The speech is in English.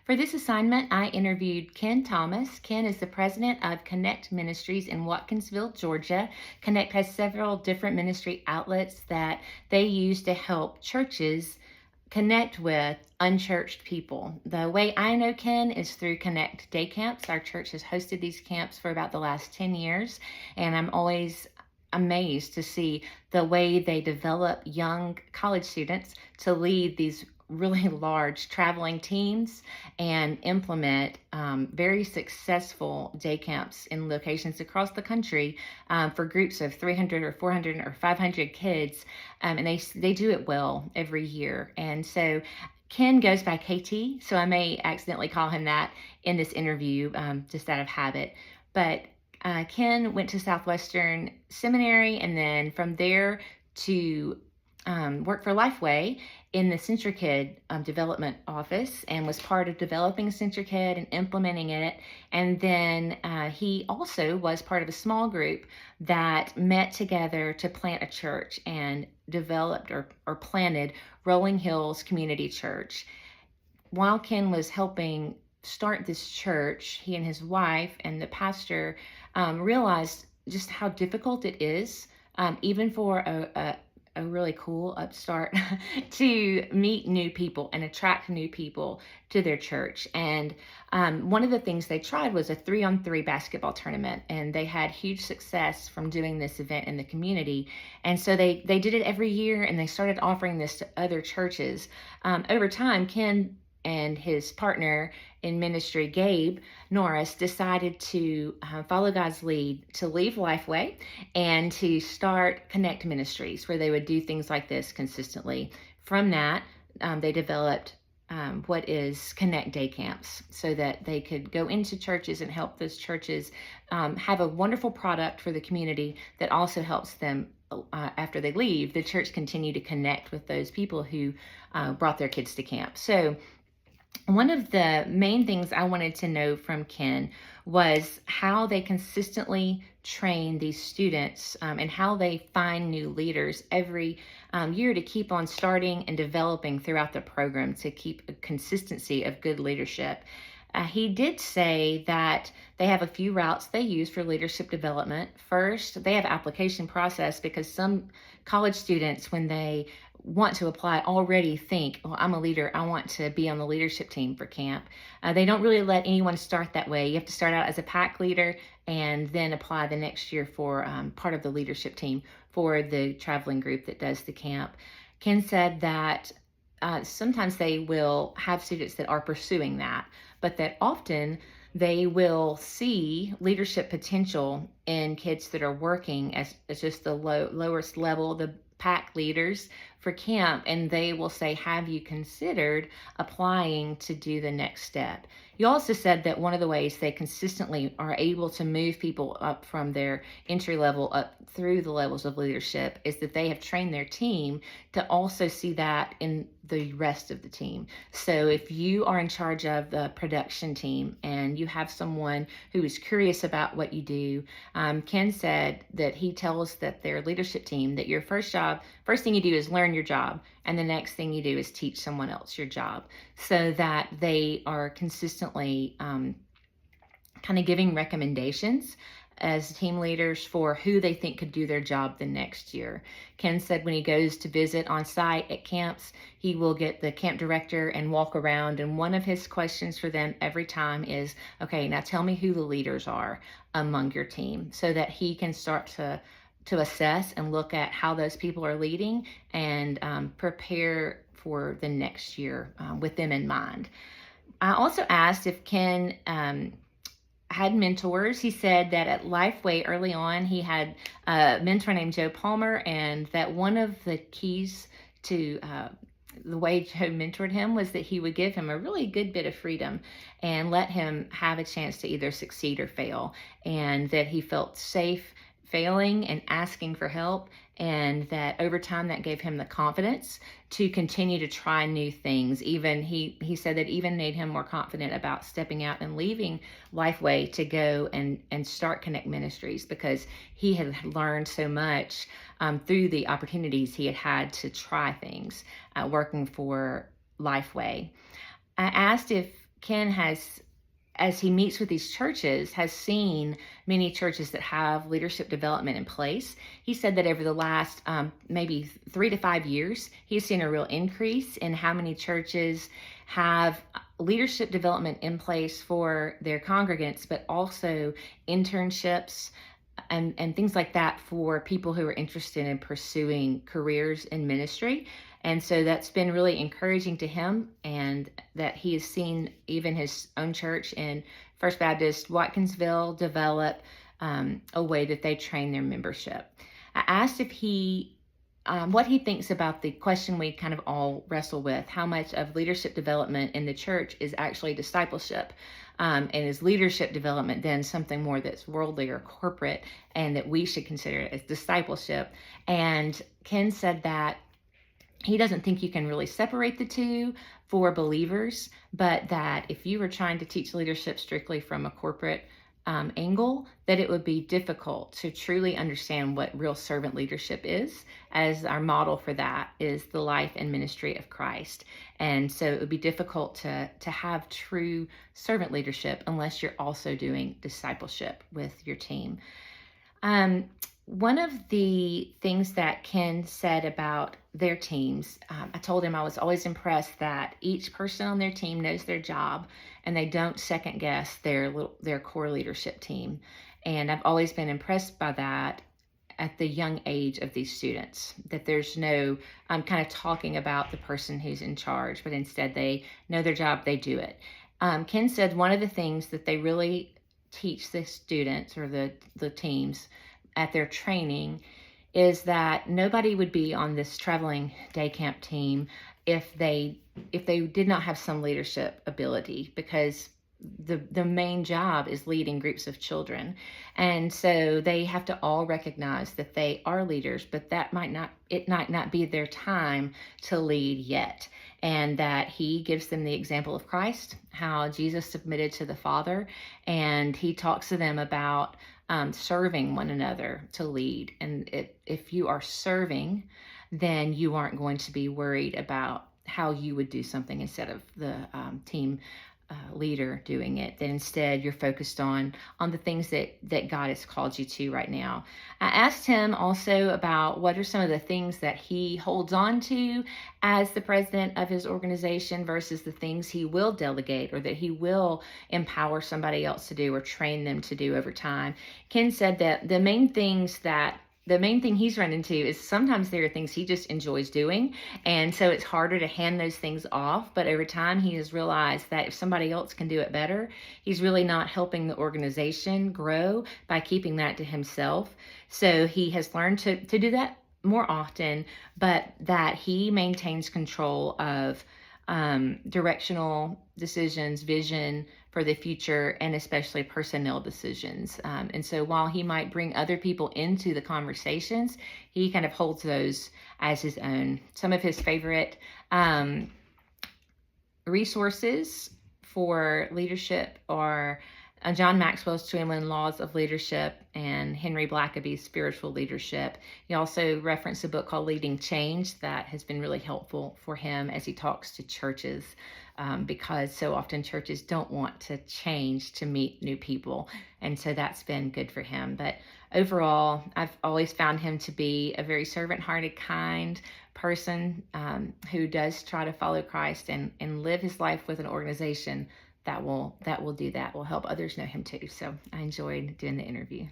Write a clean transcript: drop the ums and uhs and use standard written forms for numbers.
For this assignment, I interviewed Ken Thomas. Ken is the president of Connect Ministries in Watkinsville, Georgia. Connect has several different ministry outlets that they use to help churches connect with unchurched people. The way I know Ken is through Connect Day Camps. Our church has hosted these camps for about the last 10 years, and I'm always amazed to see the way they develop young college students to lead these really large traveling teams and implement very successful day camps in locations across the country for groups of 300 or 400 or 500 kids. And they do it well every year. And so Ken goes by KT, so I may accidentally call him that in this interview, just out of habit. But Ken went to Southwestern Seminary, and then from there to work for Lifeway in the CentriKid development office, and was part of developing CentriKid and implementing it. And then he also was part of a small group that met together to plant a church and developed or planted Rolling Hills Community Church. While Ken was helping start this church, he and his wife and the pastor realized just how difficult it is, even for a really cool upstart to meet new people and attract new people to their church. And one of the things they tried was a 3-on-3 basketball tournament, and they had huge success from doing this event in the community. And so they did it every year, and they started offering this to other churches. Over time, Ken and his partner in ministry, Gabe Norris, decided to follow God's lead to leave Lifeway and to start Connect Ministries, where they would do things like this consistently. From that, they developed what is Connect Day Camps, so that they could go into churches and help those churches have a wonderful product for the community that also helps them after they leave the church continue to connect with those people who brought their kids to camp. So one of the main things I wanted to know from Ken was how they consistently train these students and how they find new leaders every year to keep on starting and developing throughout the program to keep a consistency of good leadership. He did say that they have a few routes they use for leadership development. First, they have an application process, because some college students, when they want to apply, already think, well, I'm a leader, I want to be on the leadership team for camp. They don't really let anyone start that way. You have to start out as a pack leader and then apply the next year for part of the leadership team for the traveling group that does the camp. Ken said that sometimes they will have students that are pursuing that, but that often they will see leadership potential in kids that are working as just the lowest level, the pack leaders for camp, and they will say, have you considered applying to do the next step? You also said that one of the ways they consistently are able to move people up from their entry level up through the levels of leadership is that they have trained their team to also see that in the rest of the team. So if you are in charge of the production team and you have someone who is curious about what you do, Ken said that he tells that their leadership team that your first thing you do is learn your job, and the next thing you do is teach someone else your job, so that they are consistently kind of giving recommendations as team leaders for who they think could do their job the next year. Ken said when he goes to visit on site at camps, he will get the camp director and walk around, and one of his questions for them every time is, okay, now tell me who the leaders are among your team, so that he can start to assess and look at how those people are leading and prepare for the next year with them in mind. I also asked if Ken had mentors. He said that at Lifeway early on, he had a mentor named Joe Palmer, and that one of the keys to the way Joe mentored him was that he would give him a really good bit of freedom and let him have a chance to either succeed or fail, and that he felt safe failing and asking for help, and that over time that gave him the confidence to continue to try new things. Even he said that even made him more confident about stepping out and leaving Lifeway to go and start Connect Ministries, because he had learned so much through the opportunities he had had to try things working for Lifeway. I asked if Ken has, as he meets with these churches, has seen many churches that have leadership development in place. He said that over the last maybe 3 to 5 years, he's seen a real increase in how many churches have leadership development in place for their congregants, but also internships and things like that for people who are interested in pursuing careers in ministry. And so that's been really encouraging to him, and that he has seen even his own church in First Baptist Watkinsville develop a way that they train their membership. I asked if he what he thinks about the question we kind of all wrestle with: how much of leadership development in the church is actually discipleship? And is leadership development then something more that's worldly or corporate, and that we should consider it as discipleship? And Ken said that he doesn't think you can really separate the two for believers, but that if you were trying to teach leadership strictly from a corporate angle, that it would be difficult to truly understand what real servant leadership is, as our model for that is the life and ministry of Christ. And so it would be difficult to have true servant leadership unless you're also doing discipleship with your team. One of the things that Ken said about their teams, I told him I was always impressed that each person on their team knows their job, and they don't second guess their core leadership team. And I've always been impressed by that at the young age of these students, that there's no kind of talking about the person who's in charge, but instead they know their job, they do it. Ken said one of the things that they really teach the students or the teams at their training is that nobody would be on this traveling day camp team if they did not have some leadership ability, because the main job is leading groups of children. And so they have to all recognize that they are leaders, but it might not be their time to lead yet. And that he gives them the example of Christ, how Jesus submitted to the Father, and he talks to them about serving one another to lead. And if you are serving, then you aren't going to be worried about how you would do something instead of the team leader doing it. That instead you're focused on the things that God has called you to right now. I asked him also about what are some of the things that he holds on to as the president of his organization versus the things he will delegate or that he will empower somebody else to do or train them to do over time. Ken said that the main thing he's run into is sometimes there are things he just enjoys doing. And so it's harder to hand those things off. But over time, he has realized that if somebody else can do it better, he's really not helping the organization grow by keeping that to himself. So he has learned to do that more often, but that he maintains control of directional decisions, vision for the future, and especially personnel decisions. And so while he might bring other people into the conversations, he kind of holds those as his own. Some of his favorite resources for leadership are John Maxwell's 21 Laws of Leadership and Henry Blackaby's Spiritual Leadership. He also referenced a book called Leading Change that has been really helpful for him as he talks to churches, because so often churches don't want to change to meet new people. And so that's been good for him. But overall, I've always found him to be a very servant-hearted, kind person who does try to follow Christ and live his life with an organization that will do that, will help others know him too. So I enjoyed doing the interview.